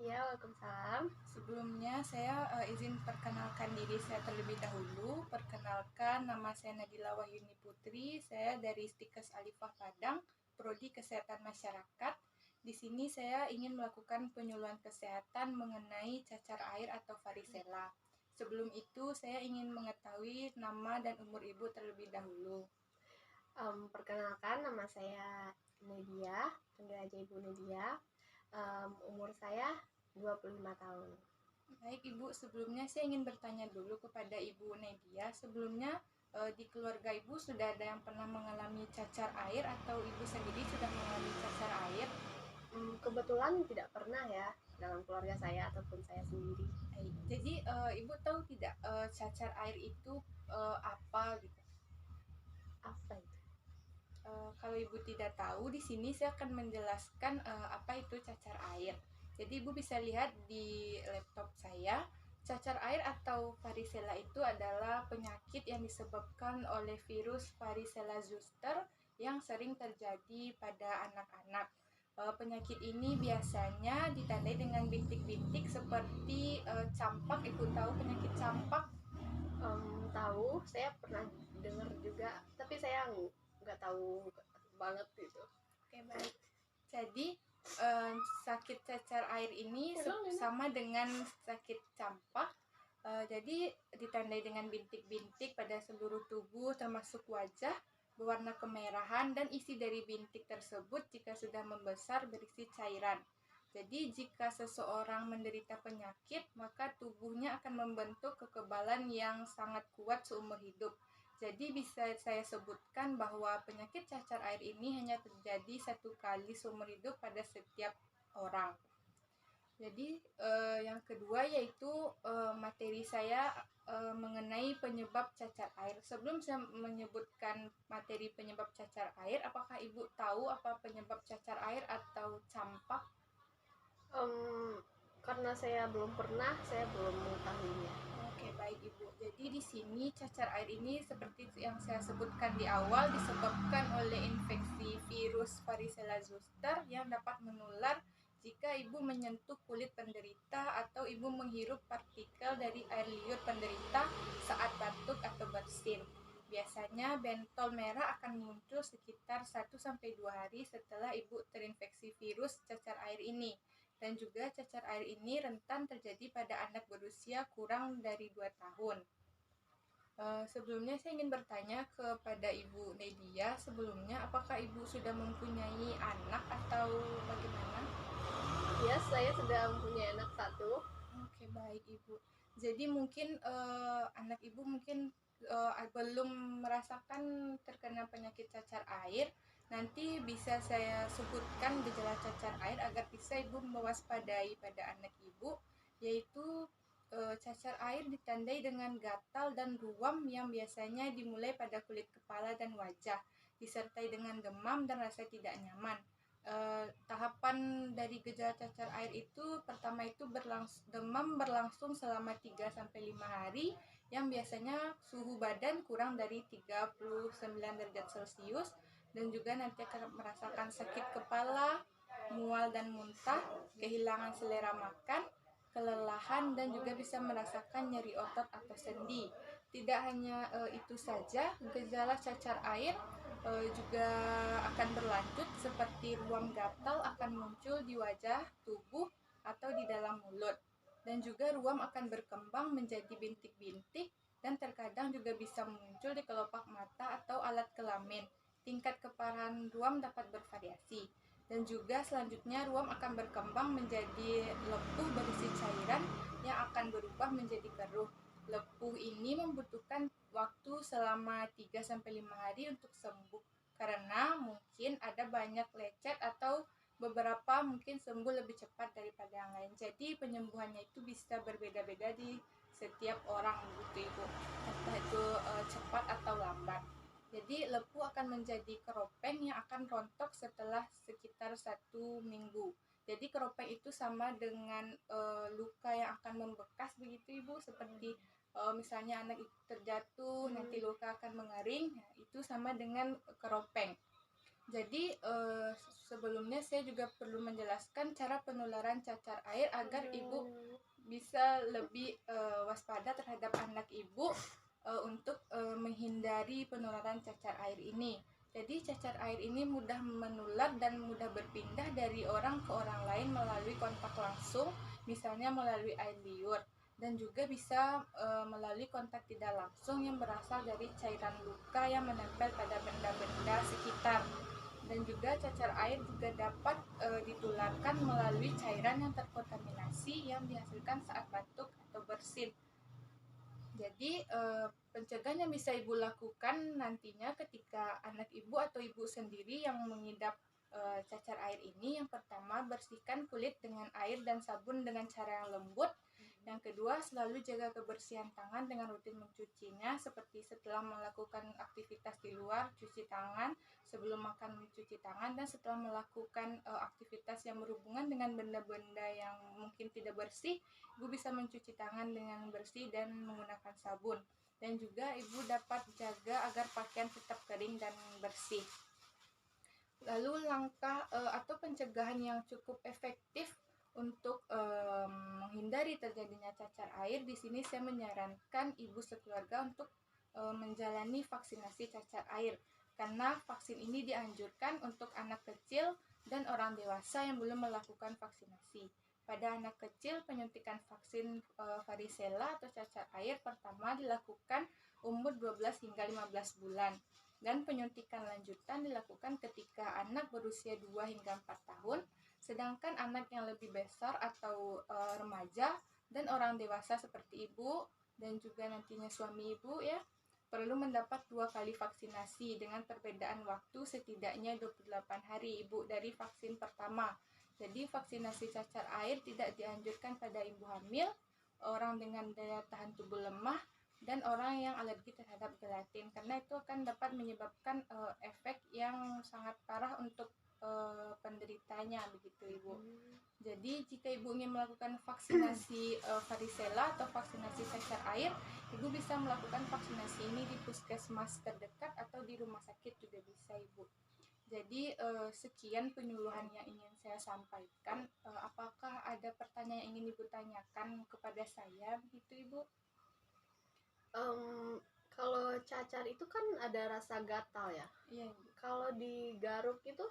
Iya, Waalaikumsalam. Sebelumnya saya izin perkenalkan diri saya terlebih dahulu. Perkenalkan, nama saya Nadila Wahyuni Putri. Saya dari Stikes Alifah Padang, Prodi Kesehatan Masyarakat. Di sini saya ingin melakukan penyuluhan kesehatan mengenai cacar air atau varicella. Sebelum itu, saya ingin mengetahui nama dan umur ibu terlebih dahulu. Perkenalkan, nama saya Nadia, panggil aja Ibu Nadia. Umur saya 25 tahun. Baik Ibu, sebelumnya saya ingin bertanya dulu kepada Ibu Nadia. Sebelumnya di keluarga Ibu sudah ada yang pernah mengalami cacar air atau Ibu sendiri sudah mengalami cacar air? Kebetulan tidak pernah ya dalam keluarga saya ataupun saya sendiri. Baik. Jadi Ibu tahu tidak cacar air itu apa gitu? Apa itu? Kalau Ibu tidak tahu, di sini saya akan menjelaskan apa itu cacar air. Jadi Ibu bisa lihat di laptop saya, cacar air atau varicella itu adalah penyakit yang disebabkan oleh virus varicella zoster yang sering terjadi pada anak-anak. Penyakit ini biasanya ditandai dengan bintik-bintik seperti campak. Ibu tahu penyakit campak? Tahu, saya pernah dengar juga, tapi saya nggak tahu banget gitu. Oke, baik. Jadi sakit cacar air ini sama dengan sakit campak. Jadi ditandai dengan bintik-bintik pada seluruh tubuh termasuk wajah berwarna kemerahan, dan isi dari bintik tersebut jika sudah membesar berisi cairan. Jadi jika seseorang menderita penyakit, maka tubuhnya akan membentuk kekebalan yang sangat kuat seumur hidup. Jadi bisa saya sebutkan bahwa penyakit cacar air ini hanya terjadi satu kali seumur hidup pada setiap orang. Jadi yang kedua yaitu materi saya mengenai penyebab cacar air. Sebelum saya menyebutkan materi penyebab cacar air, apakah Ibu tahu apa penyebab cacar air atau campak? Karena saya belum pernah, saya belum mengetahuinya. Oke, baik Ibu. Jadi di sini cacar air ini seperti yang saya sebutkan di awal disebabkan oleh infeksi virus varicella zoster yang dapat menular jika ibu menyentuh kulit penderita atau ibu menghirup partikel dari air liur penderita saat batuk atau bersin. Biasanya bentol merah akan muncul sekitar 1-2 hari setelah ibu terinfeksi virus cacar air ini. Dan juga cacar air ini rentan terjadi pada anak berusia kurang dari 2 tahun. Sebelumnya saya ingin bertanya kepada Ibu Nadia, sebelumnya apakah Ibu sudah mempunyai anak atau bagaimana? Ya, saya sudah mempunyai anak satu. Oke, baik Ibu. Jadi mungkin anak Ibu mungkin belum merasakan terkena penyakit cacar air. Nanti bisa saya sebutkan gejala cacar air agar bisa Ibu mewaspadai pada anak Ibu, yaitu cacar air ditandai dengan gatal dan ruam yang biasanya dimulai pada kulit kepala dan wajah, disertai dengan demam dan rasa tidak nyaman. Tahapan dari gejala cacar air itu pertama itu demam berlangsung selama 3-5 hari yang biasanya suhu badan kurang dari 39 derajat Celcius, dan juga nanti akan merasakan sakit kepala, mual dan muntah, kehilangan selera makan, kelelahan, dan juga bisa merasakan nyeri otot atau sendi. Tidak hanya itu saja, gejala cacar air juga akan berlanjut seperti ruam gatal akan muncul di wajah, tubuh, atau di dalam mulut. Dan juga ruam akan berkembang menjadi bintik-bintik dan terkadang juga bisa muncul di kelopak mata atau alat kelamin. Tingkat keparahan ruam dapat bervariasi. Dan juga selanjutnya ruam akan berkembang menjadi lepuh berisi cairan yang akan berubah menjadi keruh. Lepuh ini membutuhkan waktu selama 3-5 hari untuk sembuh karena mungkin ada banyak lecet atau beberapa mungkin sembuh lebih cepat daripada yang lain. Jadi penyembuhannya itu bisa berbeda-beda di setiap orang begitu Ibu. Entah itu cepat atau lambat. Jadi lepuh akan menjadi keropeng yang akan rontok setelah sekitar 1 minggu. Jadi keropeng itu sama dengan luka yang akan membekas begitu Ibu, seperti misalnya anak itu terjatuh nanti luka akan mengering, nah, itu sama dengan keropeng. Jadi sebelumnya saya juga perlu menjelaskan cara penularan cacar air agar ibu bisa lebih waspada terhadap anak ibu untuk menghindari penularan cacar air ini. Jadi cacar air ini mudah menular dan mudah berpindah dari orang ke orang lain melalui kontak langsung, misalnya melalui air liur, dan juga bisa melalui kontak tidak langsung yang berasal dari cairan luka yang menempel pada benda-benda sekitar. Dan juga cacar air juga dapat ditularkan melalui cairan yang terkontaminasi yang dihasilkan saat batuk atau bersin. Jadi pencegahan yang bisa ibu lakukan nantinya ketika anak ibu atau ibu sendiri yang mengidap cacar air ini, yang pertama bersihkan kulit dengan air dan sabun dengan cara yang lembut. Yang kedua, selalu jaga kebersihan tangan dengan rutin mencucinya, seperti setelah melakukan aktivitas di luar, cuci tangan, sebelum makan mencuci tangan, dan setelah melakukan aktivitas yang berhubungan dengan benda-benda yang mungkin tidak bersih, ibu bisa mencuci tangan dengan bersih dan menggunakan sabun. Dan juga ibu dapat jaga agar pakaian tetap kering dan bersih. Lalu langkah atau pencegahan yang cukup efektif untuk menghindari terjadinya cacar air, di sini saya menyarankan ibu sekeluarga untuk menjalani vaksinasi cacar air, karena vaksin ini dianjurkan untuk anak kecil dan orang dewasa yang belum melakukan vaksinasi. Pada anak kecil, penyuntikan vaksin varicella atau cacar air pertama dilakukan umur 12 hingga 15 bulan. Dan penyuntikan lanjutan dilakukan ketika anak berusia 2 hingga 4 tahun, sedangkan anak yang lebih besar atau remaja dan orang dewasa seperti ibu dan juga nantinya suami ibu ya, perlu mendapat 2 kali vaksinasi dengan perbedaan waktu setidaknya 28 hari ibu dari vaksin pertama. Jadi vaksinasi cacar air tidak dianjurkan pada ibu hamil, orang dengan daya tahan tubuh lemah, dan orang yang alergi terhadap gelatin, karena itu akan dapat menyebabkan efek yang sangat parah untuk penderitanya, begitu ibu. Jadi jika ibu ingin melakukan vaksinasi varicella atau vaksinasi cacar air, ibu bisa melakukan vaksinasi ini di puskesmas terdekat atau di rumah sakit juga bisa ibu. Jadi sekian penyuluhan yang ingin saya sampaikan. Apakah ada pertanyaan yang ingin ibu tanyakan kepada saya, begitu ibu? Kalau cacar itu kan ada rasa gatal ya. Iya. Kalau digaruk itu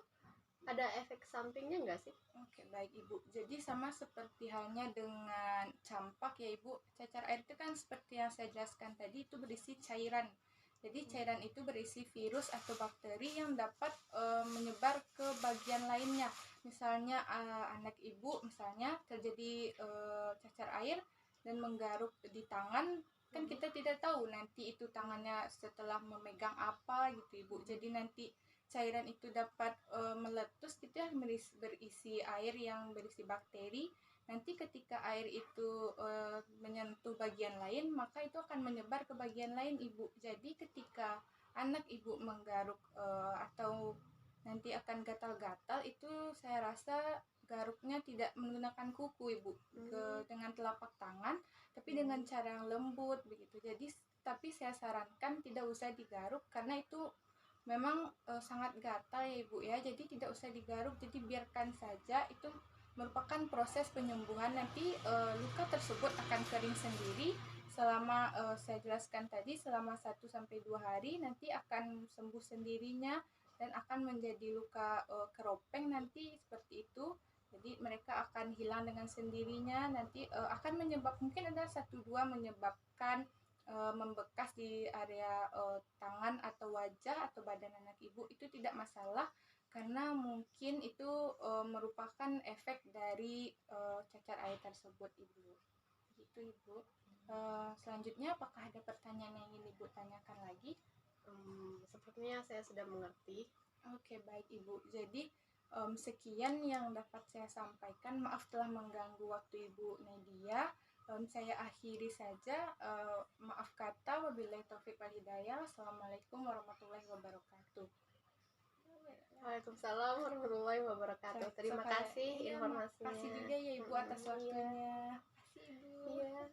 ada efek sampingnya nggak sih? Oke, baik ibu. Jadi sama seperti halnya dengan campak ya ibu, cacar air itu kan seperti yang saya jelaskan tadi, itu berisi cairan. Jadi cairan itu berisi virus atau bakteri yang dapat menyebar ke bagian lainnya. Misalnya anak ibu misalnya terjadi cacar air dan menggaruk di tangan, kan kita tidak tahu nanti itu tangannya setelah memegang apa gitu ibu. Jadi nanti cairan itu dapat meletus gitu ya, berisi air yang berisi bakteri. Nanti ketika air itu menyentuh bagian lain, maka itu akan menyebar ke bagian lain ibu. Jadi ketika anak ibu menggaruk atau nanti akan gatal-gatal, itu saya rasa garuknya tidak menggunakan kuku ibu, dengan telapak tangan, tapi dengan cara yang lembut begitu. Jadi tapi saya sarankan tidak usah digaruk karena itu memang sangat gatal ya ibu ya, jadi tidak usah digaruk, jadi biarkan saja, itu merupakan proses penyembuhan. Nanti luka tersebut akan kering sendiri selama saya jelaskan tadi, selama 1-2 hari nanti akan sembuh sendirinya dan akan menjadi luka keropeng nanti seperti itu. Jadi mereka akan hilang dengan sendirinya, nanti akan mungkin ada 1-2 menyebabkan membekas di area tangan atau wajah atau badan anak ibu, itu tidak masalah karena mungkin itu merupakan efek dari cacar air tersebut ibu. Gitu ibu. Selanjutnya apakah ada pertanyaan yang ingin ibu tanyakan lagi? Sepertinya saya sudah mengerti. Oke, baik ibu. Jadi sekian yang dapat saya sampaikan. Maaf telah mengganggu waktu ibu Nadia. Saya akhiri saja. Maaf kata, wabillahi taufik wal hidayah. Assalamualaikum warahmatullahi wabarakatuh. Waalaikumsalam warahmatullahi wabarakatuh. Terima kasih informasinya. Terima kasih juga ya ibu atas waktunya. Terima kasih ibu. Iya.